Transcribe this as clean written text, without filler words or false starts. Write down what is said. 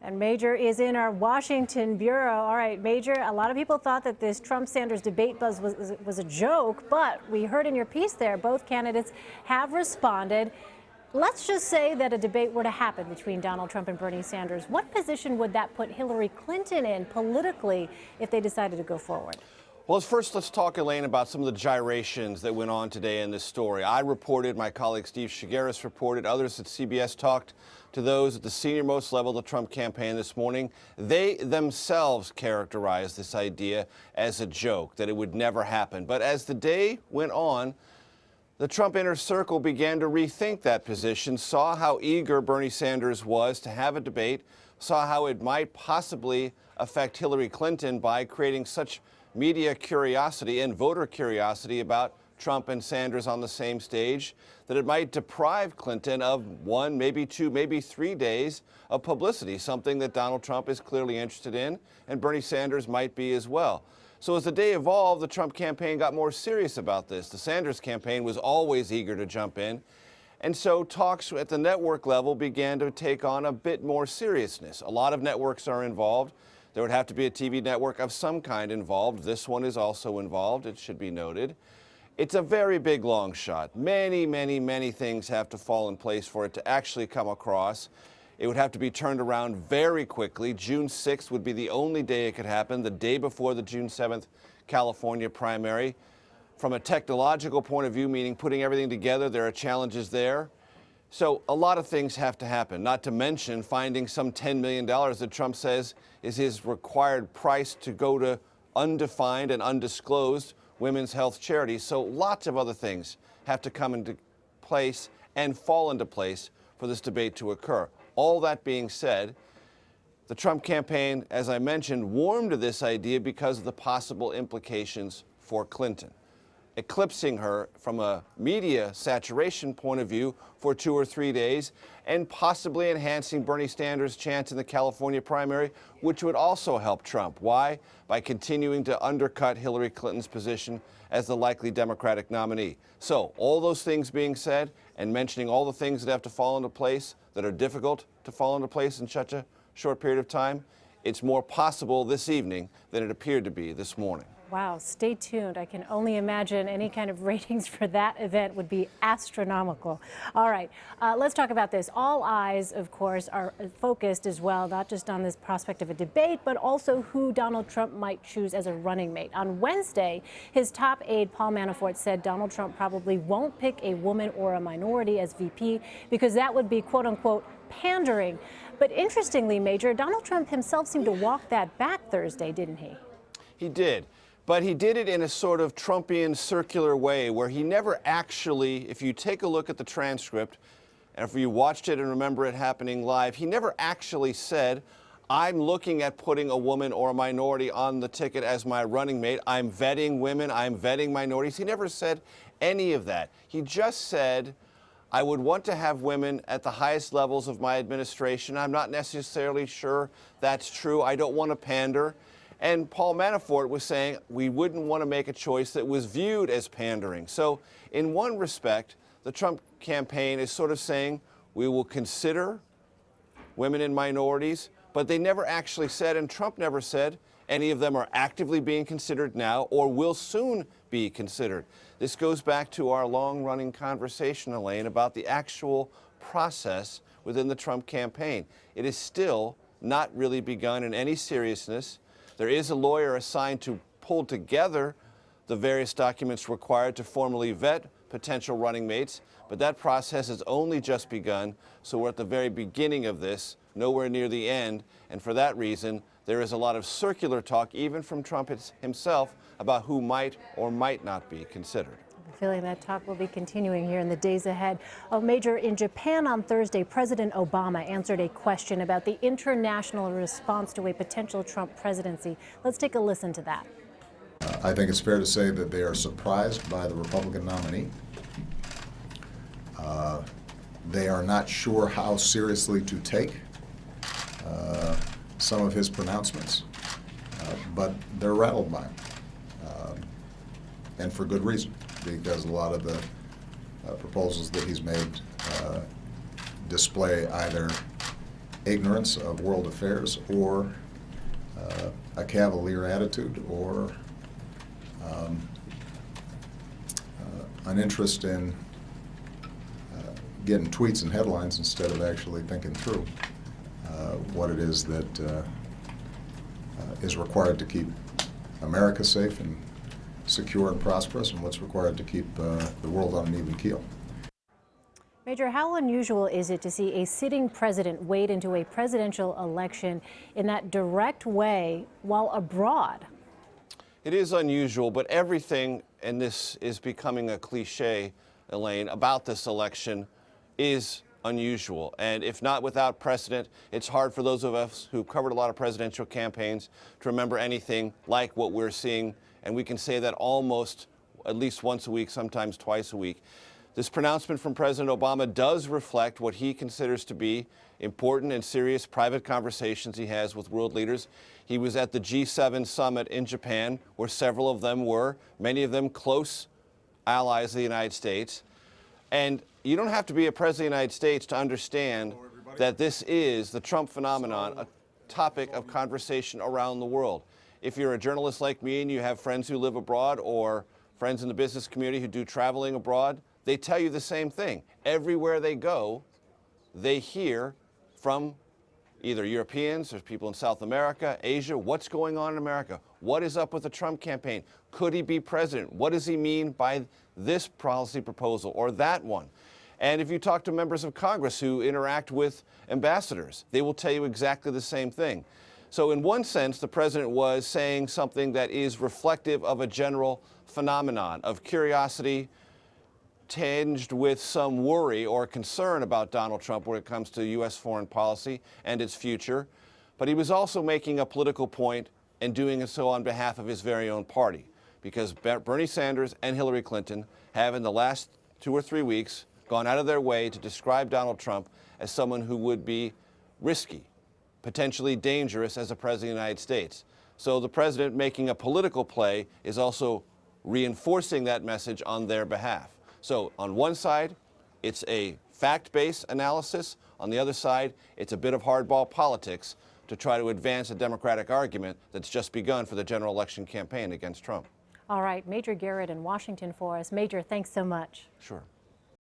And Major is in our Washington bureau. All right, Major, a lot of people thought that this Trump-Sanders debate buzz was a joke, but we heard in your piece there both candidates have responded. Let's just say that a debate were to happen between Donald Trump and Bernie Sanders. What position would that put Hillary Clinton in politically if they decided to go forward? Well, first, let's talk, Elaine, about some of the gyrations that went on today in this story. I reported, my colleague Steve Shigaris reported, others at CBS talked to those at the senior-most level of the Trump campaign this morning. They themselves characterized this idea as a joke, that it would never happen. But as the day went on, the Trump inner circle began to rethink that position, saw how eager Bernie Sanders was to have a debate, saw how it might possibly affect Hillary Clinton by creating such media curiosity and voter curiosity about Trump and Sanders on the same stage, that it might deprive Clinton of 1, maybe 2, maybe 3 days of publicity, something that Donald Trump is clearly interested in, and Bernie Sanders might be as well. So as the day evolved, the Trump campaign got more serious about this. The Sanders campaign was always eager to jump in, and so talks at the network level began to take on a bit more seriousness. A lot of networks are involved. There would have to be a TV network of some kind involved. This one is also involved, it should be noted. It's a very big long shot. Many, many, many things have to fall in place for it to actually come across. It would have to be turned around very quickly. June 6th would be the only day it could happen, the day before the June 7th California primary. From a technological point of view, meaning putting everything together, there are challenges there. So a lot of things have to happen, not to mention finding some $10 million that Trump says is his required price to go to undefined and undisclosed women's health charities. So lots of other things have to come into place and fall into place for this debate to occur. All that being said, the Trump campaign, as I mentioned, warmed to this idea because of the possible implications for Clinton, eclipsing her from a media saturation point of view for 2 or 3 days, and possibly enhancing Bernie Sanders' chance in the California primary, which would also help Trump. Why? By continuing to undercut Hillary Clinton's position as the likely Democratic nominee. So all those things being said, and mentioning all the things that have to fall into place, that are difficult to fall into place in such a short period of time, it's more possible this evening than it appeared to be this morning. Wow, stay tuned. I can only imagine any kind of ratings for that event would be astronomical. All right, let's talk about this. All eyes, of course, are focused as well, not just on this prospect of a debate, but also who Donald Trump might choose as a running mate. On Wednesday, his top aide, Paul Manafort, said Donald Trump probably won't pick a woman or a minority as VP because that would be, quote unquote, pandering. But interestingly, Major, Donald Trump himself seemed to walk that back Thursday, didn't he? He did. But he did it in a sort of Trumpian circular way where he never actually, if you take a look at the transcript, and if you watched it and remember it happening live, he never actually said, I'm looking at putting a woman or a minority on the ticket as my running mate. I'm vetting women, I'm vetting minorities. He never said any of that. He just said, I would want to have women at the highest levels of my administration. I'm not necessarily sure that's true. I don't want to pander. And Paul Manafort was saying we wouldn't want to make a choice that was viewed as pandering. So in one respect, the Trump campaign is sort of saying we will consider women and minorities, but they never actually said, and Trump never said, any of them are actively being considered now or will soon be considered. This goes back to our long-running conversation, Elaine, about the actual process within the Trump campaign. It is still not really begun in any seriousness. There is a lawyer assigned to pull together the various documents required to formally vet potential running mates, but that process has only just begun, so we're at the very beginning of this, nowhere near the end, and for that reason, there is a lot of circular talk, even from Trump himself, about who might or might not be considered. I'm feeling that talk will be continuing here in the days ahead. Oh, Major, in Japan on Thursday, President Obama answered a question about the international response to a potential Trump presidency. Let's take a listen to that. I think it's fair to say that they are surprised by the Republican nominee. They are not sure how seriously to take some of his pronouncements, but they're rattled by him, and for good reason, because a lot of the proposals that he's made display either ignorance of world affairs or a cavalier attitude or an interest in getting tweets and headlines instead of actually thinking through what it is that is required to keep America safe and secure and prosperous, and what's required to keep the world on an even keel. Major, how unusual is it to see a sitting president wade into a presidential election in that direct way while abroad? It is unusual, but everything, and this is becoming a cliche, Elaine, about this election is unusual. And if not without precedent, it's hard for those of us who covered a lot of presidential campaigns to remember anything like what we're seeing. And we can say that almost at least once a week, sometimes twice a week. This pronouncement from President Obama does reflect what he considers to be important and serious private conversations he has with world leaders. He was at the G7 summit in Japan, where several of them were, many of them close allies of the United States. And you don't have to be a president of the United States to understand that this is the Trump phenomenon, a topic of conversation around the world. If you're a journalist like me and you have friends who live abroad or friends in the business community who do traveling abroad, they tell you the same thing. Everywhere they go, they hear from either Europeans or people in South America, Asia, what's going on in America? What is up with the Trump campaign? Could he be president? What does he mean by this policy proposal or that one? And if you talk to members of Congress who interact with ambassadors, they will tell you exactly the same thing. So in one sense, the president was saying something that is reflective of a general phenomenon of curiosity, tinged with some worry or concern about Donald Trump when it comes to U.S. foreign policy and its future. But he was also making a political point and doing so on behalf of his very own party, because Bernie Sanders and Hillary Clinton have in the last 2 or 3 weeks gone out of their way to describe Donald Trump as someone who would be risky, potentially dangerous as a president of the United States. So the president making a political play is also reinforcing that message on their behalf. So on one side, it's a fact-based analysis. On the other side, it's a bit of hardball politics to try to advance a Democratic argument that's just begun for the general election campaign against Trump. All right, Major Garrett in Washington for us. Major, thanks so much. Sure.